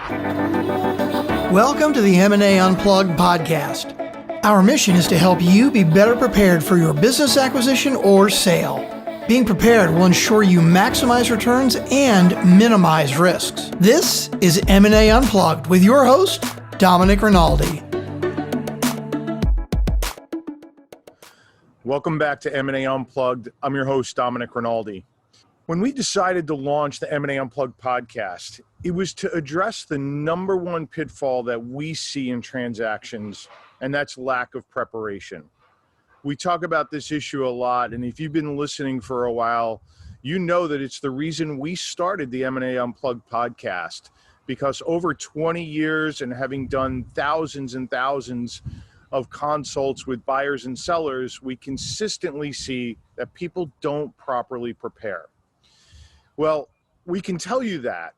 Welcome to the M&A Unplugged podcast. Our mission is to help you be better prepared for your business acquisition or sale. Being prepared will ensure you maximize returns and minimize risks. This is M&A Unplugged with your host, Domenic Rinaldi. Welcome back to M&A Unplugged. I'm your host, Domenic Rinaldi. When we decided to launch the M&A Unplugged podcast, it was to address the number one pitfall that we see in transactions, and that's lack of preparation. We talk about this issue a lot, and if you've been listening for a while, you know that it's the reason we started the M&A Unplugged podcast, because over 20 years and having done thousands and thousands of consults with buyers and sellers, we consistently see that people don't properly prepare. Well, we can tell you that,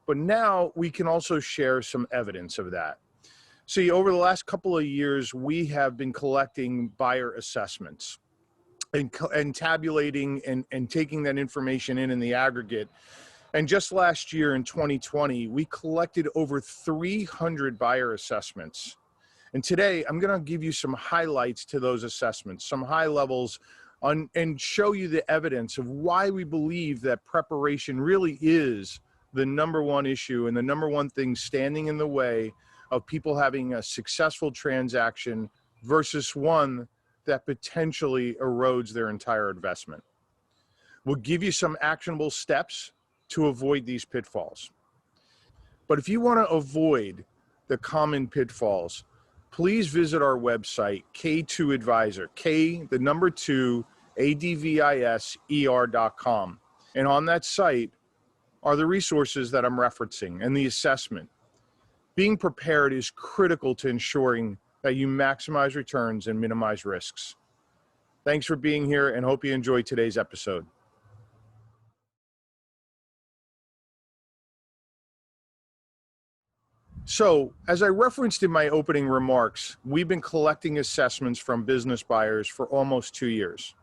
but now we can also share some evidence of that. See, over the last couple of years, we have been collecting buyer assessments and tabulating and taking that information in the aggregate. And just last year in 2020, we collected over 300 buyer assessments. And today, I'm going to give you some highlights to those assessments, some high levels and show you the evidence of why we believe that preparation really is the number one issue and the number one thing standing in the way of people having a successful transaction versus one that potentially erodes their entire investment. We'll give you some actionable steps to avoid these pitfalls. But if you want to avoid the common pitfalls, please visit our website, K2 Advisor, adviser.com. And on that site are the resources that I'm referencing and the assessment. Being prepared is critical to ensuring that you maximize returns and minimize risks. Thanks for being here and hope you enjoyed today's episode. So, as I referenced in my opening remarks, we've been collecting assessments from business buyers for almost 2 years.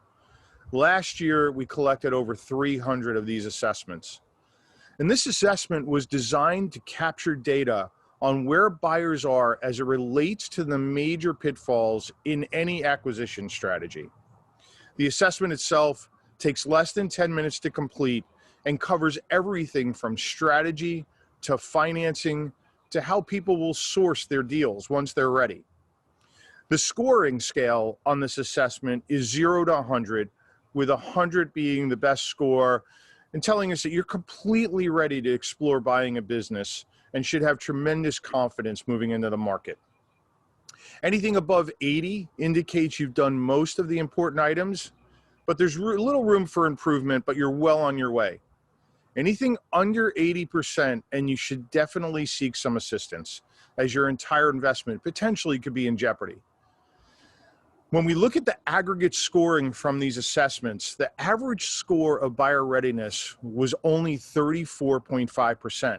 Last year, we collected over 300 of these assessments. And this assessment was designed to capture data on where buyers are as it relates to the major pitfalls in any acquisition strategy. The assessment itself takes less than 10 minutes to complete and covers everything from strategy to financing to how people will source their deals once they're ready. The scoring scale on this assessment is 0 to 100, with 100 being the best score and telling us that you're completely ready to explore buying a business and should have tremendous confidence moving into the market. Anything above 80 indicates you've done most of the important items, but there's little room for improvement, but you're well on your way. Anything under 80%, and you should definitely seek some assistance, as your entire investment potentially could be in jeopardy. When we look at the aggregate scoring from these assessments, the average score of buyer readiness was only 34.5%.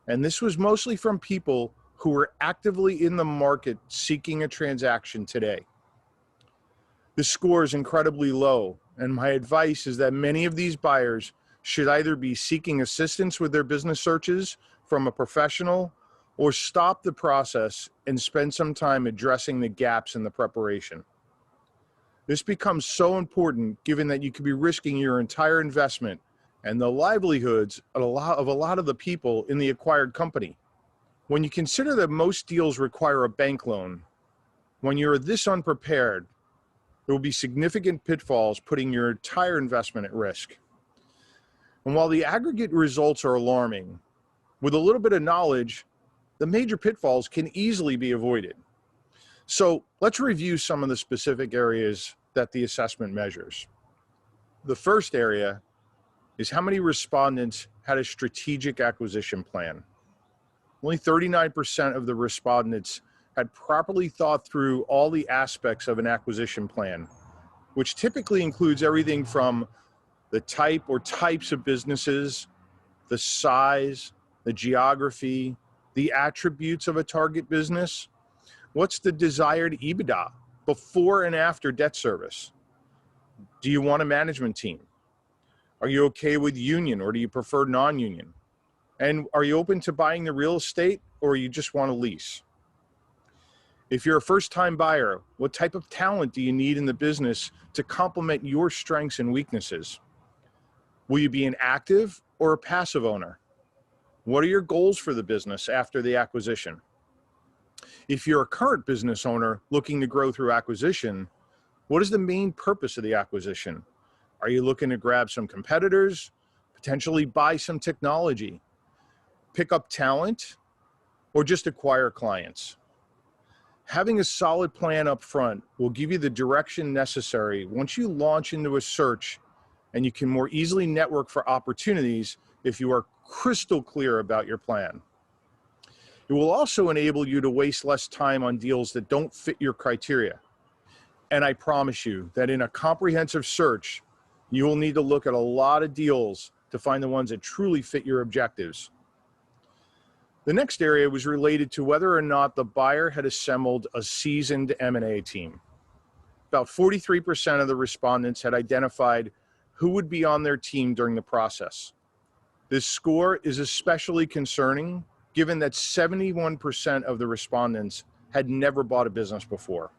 And this was mostly from people who were actively in the market seeking a transaction today. This score is incredibly low, and my advice is that many of these buyers should either be seeking assistance with their business searches from a professional or stop the process and spend some time addressing the gaps in the preparation. This becomes so important given that you could be risking your entire investment and the livelihoods of a lot of the people in the acquired company. When you consider that most deals require a bank loan, when you're this unprepared, there will be significant pitfalls putting your entire investment at risk. And while the aggregate results are alarming, with a little bit of knowledge, the major pitfalls can easily be avoided. So let's review some of the specific areas that the assessment measures. The first area is how many respondents had a strategic acquisition plan. Only 39% of the respondents had properly thought through all the aspects of an acquisition plan, which typically includes everything from the type or types of businesses, the size, the geography, the attributes of a target business. What's the desired EBITDA before and after debt service? Do you want a management team? Are you okay with union or do you prefer non-union? And are you open to buying the real estate, or you just want to lease? If you're a first-time buyer, what type of talent do you need in the business to complement your strengths and weaknesses? Will you be an active or a passive owner? What are your goals for the business after the acquisition? If you're a current business owner looking to grow through acquisition, what is the main purpose of the acquisition? Are you looking to grab some competitors, potentially buy some technology, pick up talent, or just acquire clients? Having a solid plan up front will give you the direction necessary once you launch into a search, and you can more easily network for opportunities if you are crystal clear about your plan. It will also enable you to waste less time on deals that don't fit your criteria. And I promise you that in a comprehensive search, you will need to look at a lot of deals to find the ones that truly fit your objectives. The next area was related to whether or not the buyer had assembled a seasoned M&A team. About 43% of the respondents had identified who would be on their team during the process. This score is especially concerning given that 71% of the respondents had never bought a business before.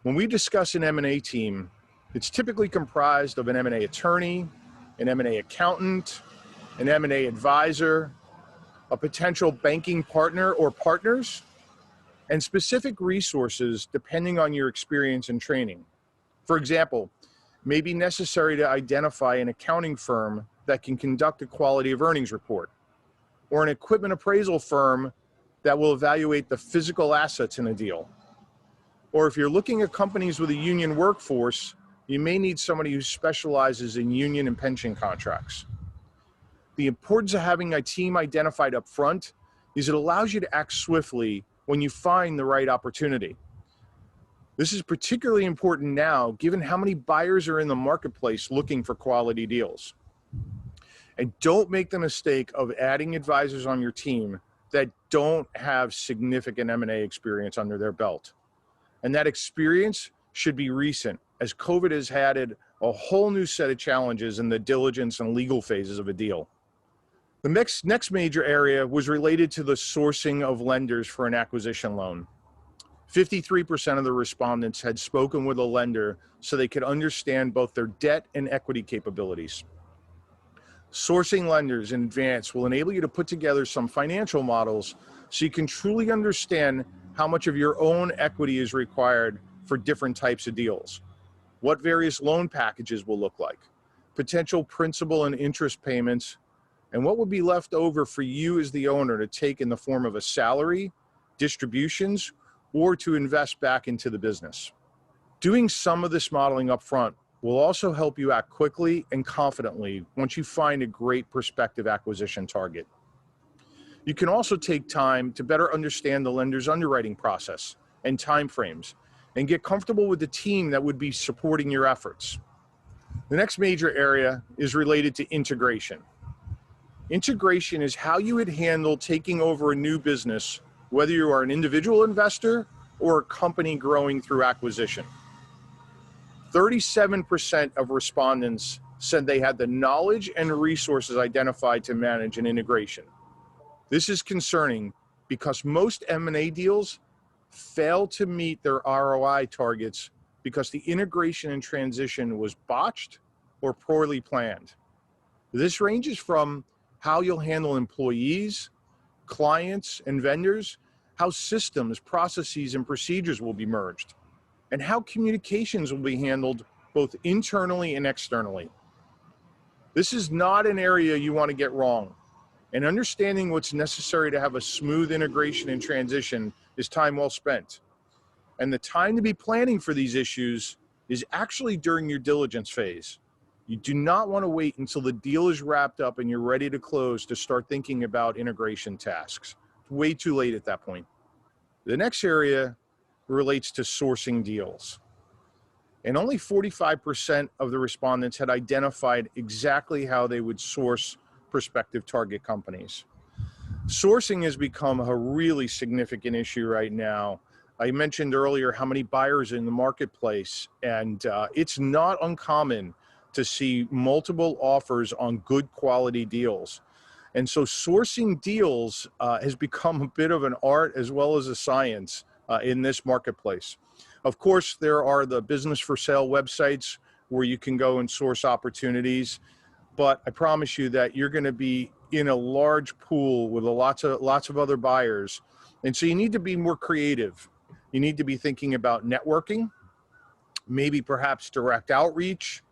When we discuss an M&A team, it's typically comprised of an M&A attorney, an M&A accountant, an M&A advisor, a potential banking partner or partners, and specific resources depending on your experience and training. For example, it may be necessary to identify an accounting firm that can conduct a quality of earnings report, or an equipment appraisal firm that will evaluate the physical assets in a deal. Or if you're looking at companies with a union workforce, you may need somebody who specializes in union and pension contracts. The importance of having a team identified up front is it allows you to act swiftly when you find the right opportunity. This is particularly important now, given how many buyers are in the marketplace looking for quality deals. And don't make the mistake of adding advisors on your team that don't have significant M&A experience under their belt. And that experience should be recent, as COVID has added a whole new set of challenges in the diligence and legal phases of a deal. The next major area was related to the sourcing of lenders for an acquisition loan. 53% of the respondents had spoken with a lender so they could understand both their debt and equity capabilities. Sourcing lenders in advance will enable you to put together some financial models so you can truly understand how much of your own equity is required for different types of deals, what various loan packages will look like, potential principal and interest payments, and what would be left over for you as the owner to take in the form of a salary, distributions, or to invest back into the business. Doing some of this modeling up front will also help you act quickly and confidently once you find a great prospective acquisition target. You can also take time to better understand the lender's underwriting process and timeframes, and get comfortable with the team that would be supporting your efforts. The next major area is related to integration. Integration is how you would handle taking over a new business, whether you are an individual investor or a company growing through acquisition. 37% of respondents said they had the knowledge and resources identified to manage an integration. This is concerning because most M&A deals fail to meet their ROI targets because the integration and transition was botched or poorly planned. This ranges from how you'll handle employees, clients, and vendors, how systems, processes, and procedures will be merged, and how communications will be handled both internally and externally. This is not an area you want to get wrong, and understanding what's necessary to have a smooth integration and transition is time well spent. And the time to be planning for these issues is actually during your diligence phase. You do not want to wait until the deal is wrapped up and you're ready to close to start thinking about integration tasks. It's way too late at that point. The next area relates to sourcing deals. And only 45% of the respondents had identified exactly how they would source prospective target companies. Sourcing has become a really significant issue right now. I mentioned earlier how many buyers in the marketplace, and it's not uncommon to see multiple offers on good quality deals. And so sourcing deals has become a bit of an art as well as a science in this marketplace. Of course, there are the business for sale websites where you can go and source opportunities, but I promise you that you're going to be in a large pool with lots of other buyers. And so you need to be more creative. You need to be thinking about networking, maybe perhaps direct outreach,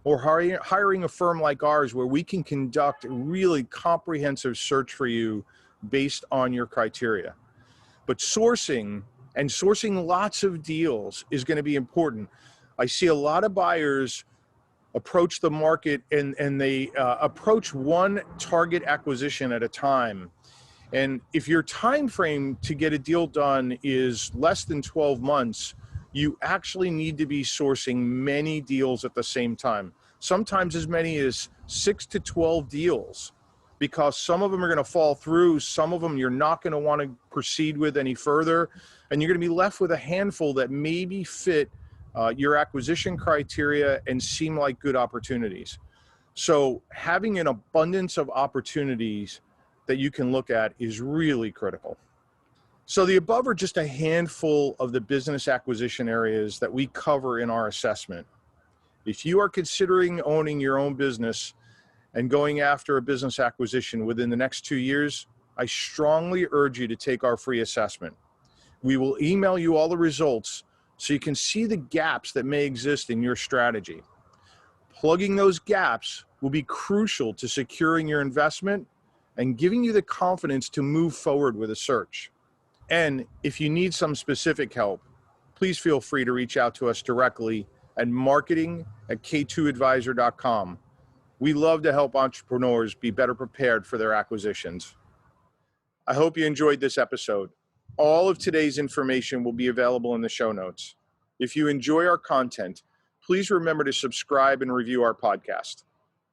or hiring a firm like ours where we can conduct a really comprehensive search for you based on your criteria. But sourcing lots of deals is going to be important. I see a lot of buyers approach the market and they approach one target acquisition at a time. And if your time frame to get a deal done is less than 12 months, you actually need to be sourcing many deals at the same time. Sometimes as many as 6 to 12 deals, because some of them are going to fall through, some of them you're not going to want to proceed with any further, and you're going to be left with a handful that maybe fit your acquisition criteria and seem like good opportunities. So having an abundance of opportunities that you can look at is really critical. So the above are just a handful of the business acquisition areas that we cover in our assessment. If you are considering owning your own business and going after a business acquisition within the next 2 years, I strongly urge you to take our free assessment. We will email you all the results so you can see the gaps that may exist in your strategy. Plugging those gaps will be crucial to securing your investment and giving you the confidence to move forward with a search. And if you need some specific help, please feel free to reach out to us directly at marketing@k2advisor.com. We love to help entrepreneurs be better prepared for their acquisitions. I hope you enjoyed this episode. All of today's information will be available in the show notes. If you enjoy our content, please remember to subscribe and review our podcast.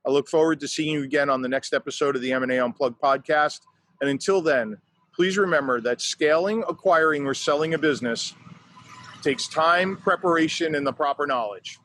I look forward to seeing you again on the next episode of the M&A Unplugged podcast. And until then, please remember that scaling, acquiring, or selling a business takes time, preparation, and the proper knowledge.